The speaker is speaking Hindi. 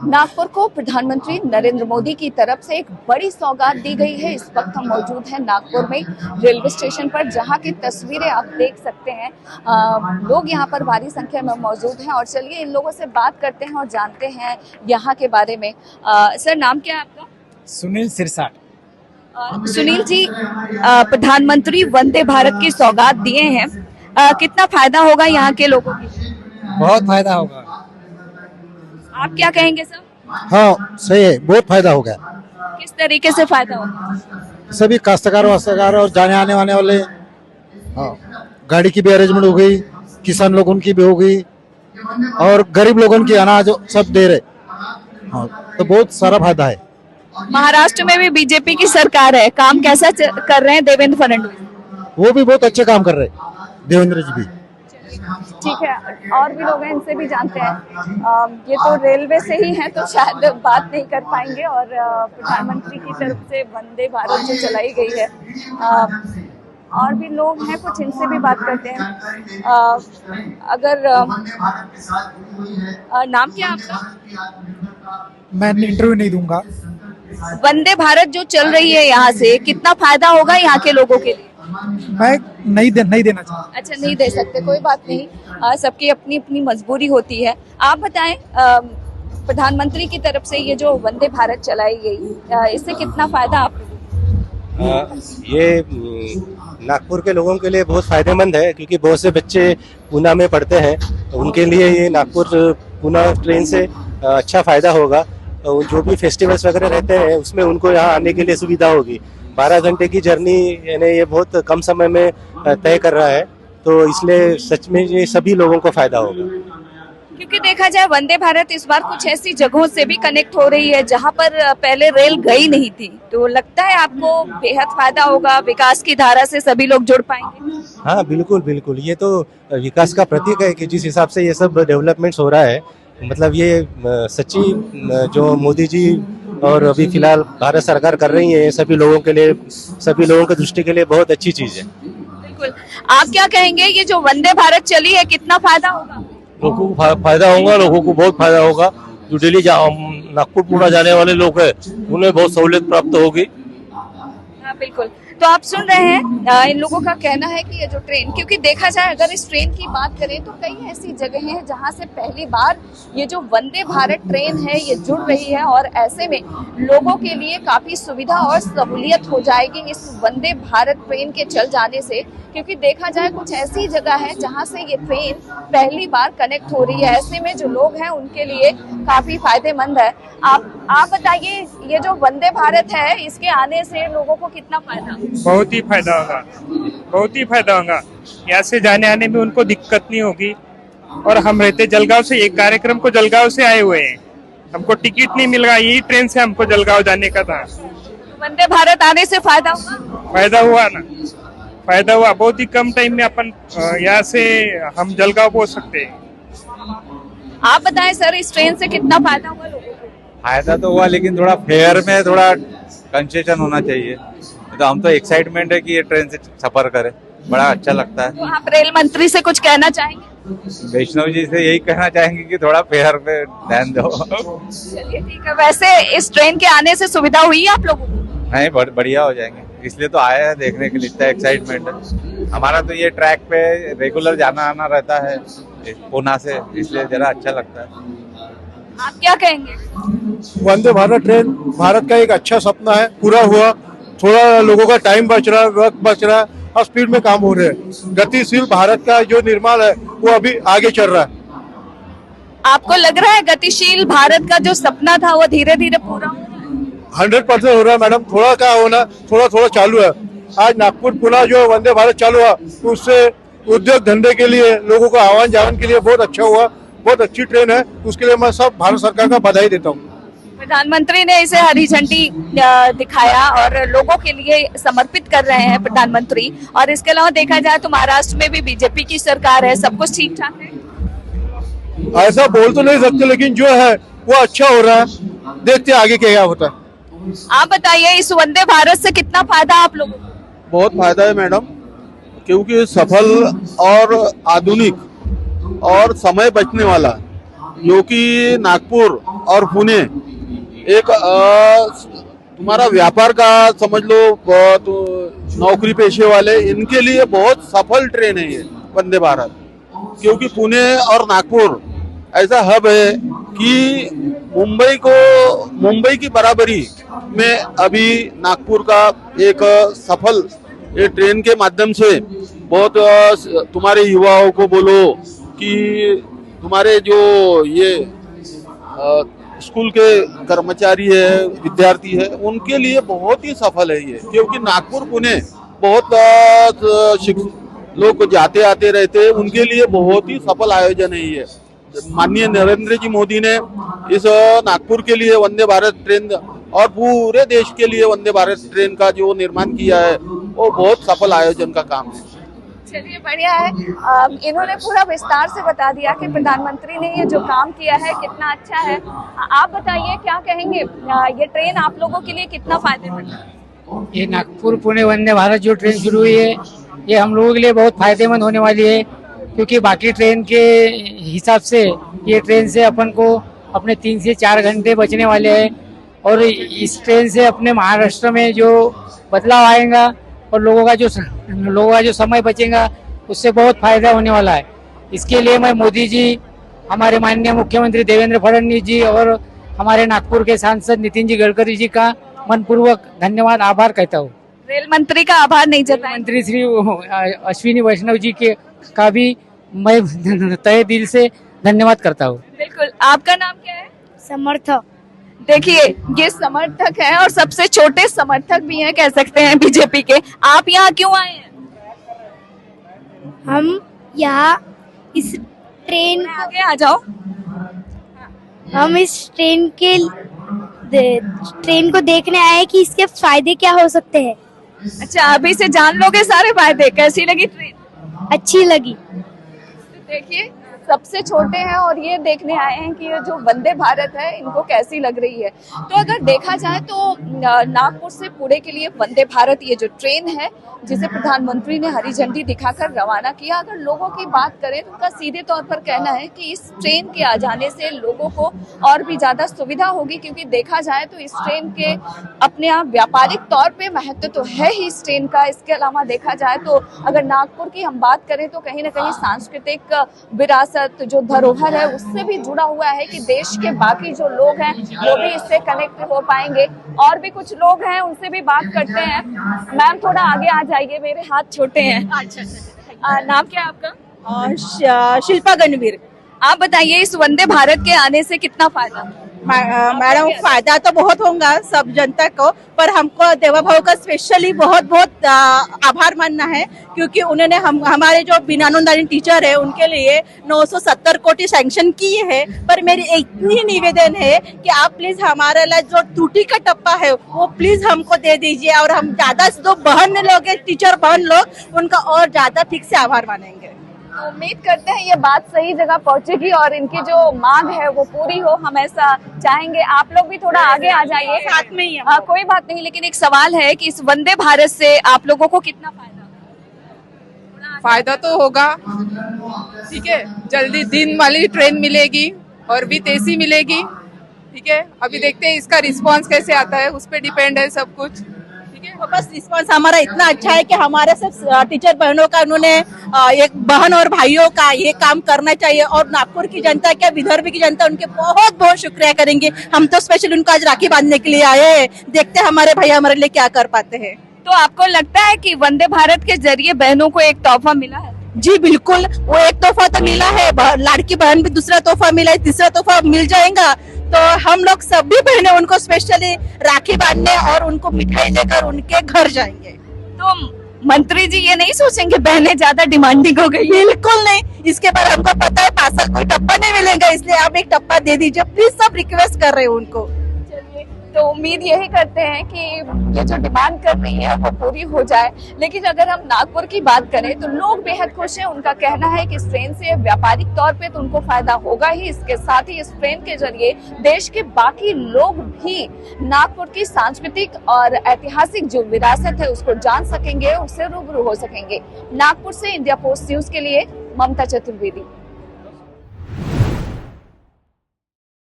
नागपुर को प्रधानमंत्री नरेंद्र मोदी की तरफ से एक बड़ी सौगात दी गई है। इस वक्त हम मौजूद हैं नागपुर में रेलवे स्टेशन पर, जहां की तस्वीरें आप देख सकते हैं। लोग यहां पर भारी संख्या में मौजूद हैं और चलिए इन लोगों से बात करते हैं और जानते हैं यहां के बारे में। सर, नाम क्या है आपका? सुनील सिरसाट। सुनील जी, प्रधानमंत्री वंदे भारत की सौगात दिए हैं, कितना फायदा होगा यहाँ के लोगों को? बहुत फायदा होगा। आप क्या कहेंगे सर? हाँ सही है, बहुत फायदा होगा। किस तरीके से फायदा होगा? सभी काश्तकार वास्तकार और जाने आने वाले हाँ, गाड़ी की भी अरेंजमेंट हो गई, किसान लोगों की भी हो गई और गरीब लोगों की अनाज सब दे रहे। हाँ, तो बहुत सारा फायदा है। महाराष्ट्र में भी बीजेपी की सरकार है, काम कैसा कर रहे हैं देवेंद्र फडणवीस? वो भी बहुत अच्छे काम कर रहे, देवेंद्र जी भी। ठीक है, और भी लोग हैं, इनसे भी जानते हैं। ये तो रेलवे से ही हैं तो शायद बात नहीं कर पाएंगे। और प्रधानमंत्री की तरफ से वंदे भारत जो चलाई गई है, और भी लोग हैं, कुछ इनसे भी बात करते हैं। नाम क्या है आपका? मैं इंटरव्यू नहीं दूंगा। वंदे भारत जो चल रही है यहाँ से, कितना फायदा होगा यहाँ के लोगों के लिए? मैं नहीं देना चाहता। अच्छा, नहीं दे सकते, कोई बात नहीं। सबकी अपनी अपनी मजबूरी होती है। आप बताएं, प्रधानमंत्री की तरफ से ये जो वंदे भारत चलाई गई, इससे कितना फायदा आप लोगों को? ये नागपुर के लोगों के लिए बहुत फायदेमंद है, क्योंकि बहुत से बच्चे पूना में पढ़ते हैं। उनके लिए ये नागपुर पूना ट्रेन से अच्छा फायदा होगा। जो भी फेस्टिवल्स वगैरह रहते हैं उसमें उनको यहाँ आने के लिए सुविधा होगी। 12 घंटे की जर्नी यानी ये बहुत कम समय में तय कर रहा है, तो इसलिए सच में ये सभी लोगों को फायदा होगा। क्योंकि देखा जाए वंदे भारत इस बार कुछ ऐसी जगहों से भी कनेक्ट हो रही है जहां पर पहले रेल गई नहीं थी, तो लगता है आपको बेहद फायदा होगा, विकास की धारा से सभी लोग जुड़ पाएंगे। हाँ बिल्कुल बिल्कुल, ये तो विकास का प्रतीक है कि जिस हिसाब से ये सब डेवलपमेंट्स हो रहा है, मतलब ये सच्ची जो मोदी जी और अभी फिलहाल भारत सरकार कर रही है, सभी लोगों के लिए, सभी लोगों की दृष्टि के लिए बहुत अच्छी चीज है। बिल्कुल। आप क्या कहेंगे, ये जो वंदे भारत चली है, कितना फायदा होगा? लोगों को फायदा होगा, लोगों को बहुत फायदा होगा। जो डेली नागपुर पूना जाने वाले लोग हैं उन्हें बहुत सहूलियत प्राप्त होगी। हाँ बिल्कुल। तो आप सुन रहे हैं, इन लोगों का कहना है कि ये जो ट्रेन, क्योंकि देखा जाए अगर इस ट्रेन की बात करें तो कई ऐसी जगह हैं जहां से पहली बार ये जो वंदे भारत ट्रेन है ये जुड़ रही है, और ऐसे में लोगों के लिए काफी सुविधा और सहूलियत हो जाएगी इस वंदे भारत ट्रेन के चल जाने से। क्योंकि देखा जाए कुछ ऐसी जगह है जहां से ये ट्रेन पहली बार कनेक्ट हो रही है, ऐसे में जो लोग हैं उनके लिए काफी फायदेमंद है। आप बताइए, ये जो वंदे भारत है इसके आने से लोगों को कितना फायदा? बहुत ही फायदा होगा, बहुत ही फायदा होगा। यहाँ से जाने आने में उनको दिक्कत नहीं होगी। और हम रहते जलगांव से, एक कार्यक्रम को जलगांव से आए हुए हैं, हमको टिकट नहीं मिल रहा, यही ट्रेन से हमको जलगांव जाने का था। वंदे भारत आने से फायदा हुआ? फायदा हुआ ना, फायदा हुआ। बहुत ही कम टाइम में अपन यहाँ से हम जलगांव पहुँच सकते हैं। आप बताएं सर, इस ट्रेन से कितना फायदा हुआ लोगों को? फायदा तो हुआ, लेकिन थोड़ा फेयर में थोड़ा कंसेशन होना चाहिए। तो हम तो एक्साइटमेंट है कि ये ट्रेन से सफर करें, बड़ा अच्छा लगता है। तो आप रेल मंत्री से कुछ कहना चाहेंगे? वैष्णव जी से यही कहना चाहेंगे कि थोड़ा फेयर पे ध्यान दो। चलिए ठीक है। वैसे इस ट्रेन के आने से सुविधा हुई है आप लोगों को? नहीं, बढ़िया हो जाएंगे, इसलिए तो आए हैं देखने के लिए, इतना एक्साइटमेंट है। हमारा तो ये ट्रैक पे रेगुलर जाना आना रहता है पूना से, इसलिए जरा अच्छा लगता है। आप क्या कहेंगे? वंदे भारत ट्रेन भारत का एक अच्छा सपना है, पूरा हुआ। थोड़ा लोगों का टाइम बच रहा है, वक्त बच रहा है और स्पीड में काम हो रहे हैं। गतिशील भारत का जो निर्माण है वो अभी आगे चल रहा है। आपको लग रहा है गतिशील भारत का जो सपना था वो धीरे धीरे पूरा हो रहा है? 100% हो रहा है मैडम। थोड़ा क्या होना, थोड़ा थोड़ा चालू है। आज नागपुर पुणे जो वंदे भारत चालू हुआ, उससे उद्योग धंधे के लिए, लोगों को आवान जावन के लिए बहुत अच्छा हुआ। बहुत अच्छी ट्रेन है, उसके लिए मैं सब भारत सरकार का बधाई देता हूँ। प्रधानमंत्री ने इसे हरी झंडी दिखाया और लोगों के लिए समर्पित कर रहे हैं प्रधानमंत्री। और इसके अलावा देखा जाए तो महाराष्ट्र में भी बीजेपी की सरकार है, सब कुछ ठीक ठाक है। ऐसा बोल तो नहीं सकते, लेकिन जो है वो अच्छा हो रहा है। देखते हैं आगे क्या होता है। आप बताइए, इस वंदे भारत से कितना फायदा आप लोगों को? बहुत फायदा है मैडम, क्योंकि सफल और आधुनिक और समय बचने वाला जो कि नागपुर और पुणे एक तुम्हारा व्यापार का समझ लो, तो नौकरी पेशे वाले इनके लिए बहुत सफल ट्रेन है ये वंदे भारत, क्योंकि पुणे और नागपुर ऐसा हब है कि मुंबई की बराबरी में अभी नागपुर का एक सफल ये ट्रेन के माध्यम से बहुत तुम्हारे युवाओं को बोलो कि तुम्हारे जो ये स्कूल के कर्मचारी है, विद्यार्थी है, उनके लिए बहुत ही सफल है ये, क्योंकि नागपुर पुणे बहुत लोग जाते आते रहते हैं, उनके लिए बहुत ही सफल आयोजन है ये। माननीय नरेंद्र जी मोदी ने इस नागपुर के लिए वंदे भारत ट्रेन और पूरे देश के लिए वंदे भारत ट्रेन का जो निर्माण किया है वो बहुत सफल आयोजन का काम है। चलिए बढ़िया है। इन्होंने पूरा विस्तार से बता दिया कि प्रधानमंत्री ने ये जो काम किया है कितना अच्छा है। आप बताइए क्या कहेंगे, ये ट्रेन आप लोगों के लिए कितना फायदेमंद है? ये नागपुर पुणे वंदे भारत जो ट्रेन शुरू हुई है ये हम लोगों के लिए बहुत फायदेमंद होने वाली है, क्योंकि बाकी ट्रेन के हिसाब से ये ट्रेन से अपन को अपने 3 से 4 घंटे बचने वाले हैं, और इस ट्रेन से अपने महाराष्ट्र में जो बदलाव आएगा और लोगों का जो समय बचेगा उससे बहुत फायदा होने वाला है। इसके लिए मैं मोदी जी, हमारे माननीय मुख्यमंत्री देवेंद्र फडणवीस जी और हमारे नागपुर के सांसद नितिन जी गडकरी जी का मनपूर्वक धन्यवाद आभार कहता हूँ। रेल मंत्री का आभार नहीं जताएंगे? मंत्री श्री अश्विनी वैष्णव जी के का भी मैं तहे दिल से धन्यवाद करता हूँ। बिल्कुल। आपका नाम क्या है? समर्थक। देखिए ये समर्थक है और सबसे छोटे समर्थक भी हैं कह सकते हैं बीजेपी के। आप यहाँ क्यों आए हैं? हम यहाँ इस ट्रेन आगे आ जाओ। हम इस ट्रेन को देखने आए हैं कि इसके फायदे क्या हो सकते हैं। अच्छा, अभी से जान लोगे सारे फायदे। कैसी लगी ट्रेन? अच्छी लगी। तो देखिए सबसे छोटे हैं और ये देखने आए हैं कि ये जो वंदे भारत है इनको कैसी लग रही है। तो अगर देखा जाए तो नागपुर से पुणे के लिए वंदे भारत ये जो ट्रेन है जिसे प्रधानमंत्री ने हरी झंडी दिखाकर रवाना किया, अगर लोगों की बात करें तो उनका सीधे तौर पर कहना है कि इस ट्रेन के आ जाने से लोगों को और भी ज्यादा सुविधा होगी, क्योंकि देखा जाए तो इस ट्रेन के अपने आप व्यापारिक तौर पे महत्व तो है ही इस ट्रेन का। इसके अलावा देखा जाए तो अगर नागपुर की हम बात करें तो कहीं ना कहीं सांस्कृतिक विरासत जो धरोहर है उससे भी जुड़ा हुआ है कि देश के बाकी जो लोग हैं वो भी इससे कनेक्ट हो पाएंगे। और भी कुछ लोग हैं उनसे भी बात करते हैं। मैम थोड़ा आगे आ जाइए, मेरे हाथ छोटे हैं। अच्छा। नाम क्या है आपका? शिल्पा गणवीर। आप बताइए इस वंदे भारत के आने से कितना फायदा? मैडम फायदा तो बहुत होगा सब जनता को, पर हमको देवा भाव का स्पेशली बहुत बहुत आभार मानना है, क्योंकि उन्होंने हमारे जो बिना अनुदानित टीचर है उनके लिए 970 कोटी सैंक्शन किए हैं। पर मेरी इतनी निवेदन है कि आप प्लीज हमारे लिए जो त्रुटि का टप्पा है वो प्लीज हमको दे दीजिए, और हम ज्यादा जो बहन लोग है, टीचर बहन लोग, उनका और ज्यादा ठीक से आभार मानेंगे। उम्मीद करते हैं ये बात सही जगह पहुंचेगी और इनकी जो मांग है वो पूरी हो, हम ऐसा चाहेंगे। आप लोग भी थोड़ा आगे आ जाइए, साथ में ही। कोई बात नहीं, लेकिन एक सवाल है कि इस वंदे भारत से आप लोगों को कितना फायदा तो होगा। ठीक है, जल्दी दिन वाली ट्रेन मिलेगी और भी तेजी मिलेगी। ठीक है, अभी देखते हैं इसका रिस्पांस कैसे आता है, उस पर डिपेंड है सब कुछ। तो बस रिस्पॉन्स हमारा इतना अच्छा है कि हमारे सब टीचर बहनों का उन्होंने एक बहन और भाइयों का ये काम करना चाहिए, और नागपुर की जनता क्या विदर्भ की जनता उनके बहुत बहुत शुक्रिया करेंगे। हम तो स्पेशल उनको आज राखी बांधने के लिए आए हैं, देखते हैं हमारे भैया हमारे लिए क्या कर पाते हैं। तो आपको लगता है कि वंदे भारत के जरिए बहनों को एक तोहफा मिला है? जी बिल्कुल, वो एक तोहफा तो मिला है, लाड़की बहन भी दूसरा तोहफा मिला है, तीसरा तोहफा मिल जाएगा। तो हम लोग सभी बहनें उनको स्पेशली राखी बांधने और उनको मिठाई लेकर उनके घर जाएंगे। तो मंत्री जी ये नहीं सोचेंगे बहनें ज्यादा डिमांडिंग हो गई? बिल्कुल नहीं, इसके बाद हमको पता है 5 साल कोई टप्पा नहीं मिलेगा, इसलिए आप एक टप्पा दे दीजिए प्लीज, सब रिक्वेस्ट कर रहे हैं उनको। तो उम्मीद यही करते हैं कि ये जो डिमांड कर रही है वो पूरी हो जाए। लेकिन अगर हम नागपुर की बात करें तो लोग बेहद खुश हैं। उनका कहना है कि इस ट्रेन से व्यापारिक तौर पे तो उनको फायदा होगा ही, इसके साथ ही इस ट्रेन के जरिए देश के बाकी लोग भी नागपुर की सांस्कृतिक और ऐतिहासिक जो विरासत है उसको जान सकेंगे, उससे रूबरू हो सकेंगे। नागपुर से इंडिया पोस्ट न्यूज के लिए ममता चतुर्वेदी।